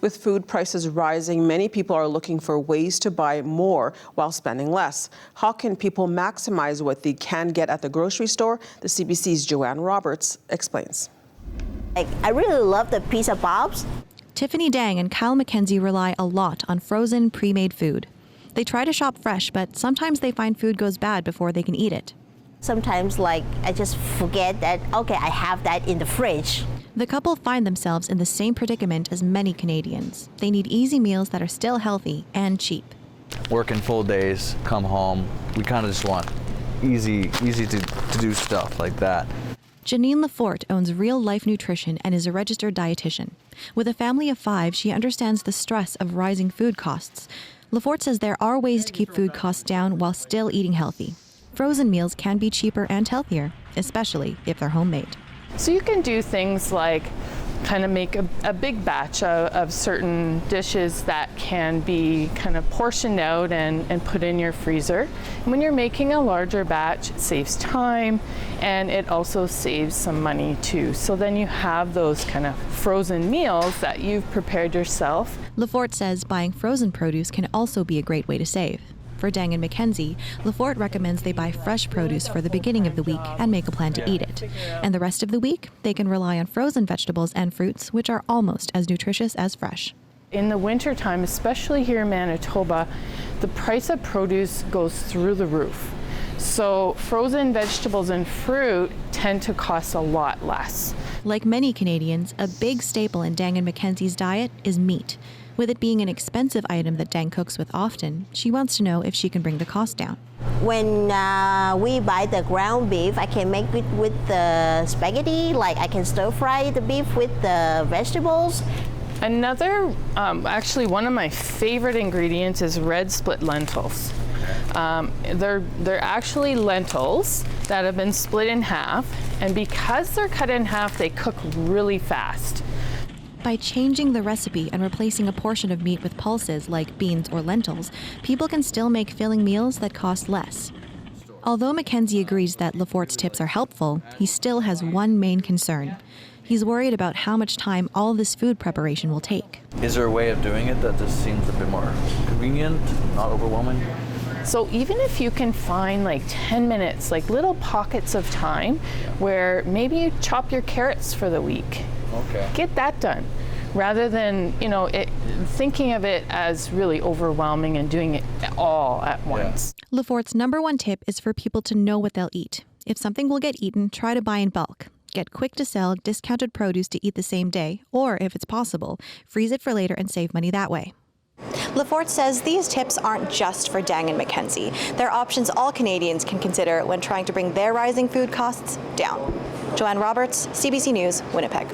With food prices rising, many people are looking for ways to buy more while spending less. How can people maximize what they can get at the grocery store? The CBC's Joanne Roberts explains. I really love the pizza bobs. Tiffany Dang and Kyle McKenzie rely a lot on frozen, pre-made food. They try to shop fresh, but sometimes they find food goes bad before they can eat it. Sometimes, I just forget that, okay, I have that in the fridge. The couple find themselves in the same predicament as many Canadians. They need easy meals that are still healthy and cheap. Working full days, come home, we kind of just want easy to do stuff like that. Janine LaForte owns Real Life Nutrition and is a registered dietitian. With a family of 5, she understands the stress of rising food costs. LaForte says there are ways to keep food costs down while still eating healthy. Frozen meals can be cheaper and healthier, especially if they're homemade. So you can do things like kind of make a big batch of certain dishes that can be kind of portioned out and put in your freezer. And when you're making a larger batch, it saves time and it also saves some money too. So then you have those kind of frozen meals that you've prepared yourself. LaForte says buying frozen produce can also be a great way to save. For Dang and McKenzie, LaForte recommends they buy fresh produce for the beginning of the week and make a plan to eat it. And the rest of the week, they can rely on frozen vegetables and fruits, which are almost as nutritious as fresh. In the wintertime, especially here in Manitoba, the price of produce goes through the roof. So frozen vegetables and fruit tend to cost a lot less. Like many Canadians, a big staple in Dang and McKenzie's diet is meat. With it being an expensive item that Dang cooks with often, she wants to know if she can bring the cost down. When we buy the ground beef, I can make it with the spaghetti, I can stir fry the beef with the vegetables. Another, actually one of my favorite ingredients is red split lentils. They're actually lentils that have been split in half, and because they're cut in half, they cook really fast. By changing the recipe and replacing a portion of meat with pulses like beans or lentils, people can still make filling meals that cost less. Although McKenzie agrees that LaForte's tips are helpful, he still has one main concern. He's worried about how much time all this food preparation will take. Is there a way of doing it that just seems a bit more convenient, not overwhelming? So even if you can find 10 minutes, little pockets of time where maybe you chop your carrots for the week. Okay. Get that done rather than, thinking of it as really overwhelming and doing it all at once. LaForte's #1 tip is for people to know what they'll eat. If something will get eaten, try to buy in bulk. Get quick-to-sell, discounted produce to eat the same day, or if it's possible, freeze it for later and save money that way. LaForte says these tips aren't just for Dang and McKenzie. They're options all Canadians can consider when trying to bring their rising food costs down. Joanne Roberts, CBC News, Winnipeg.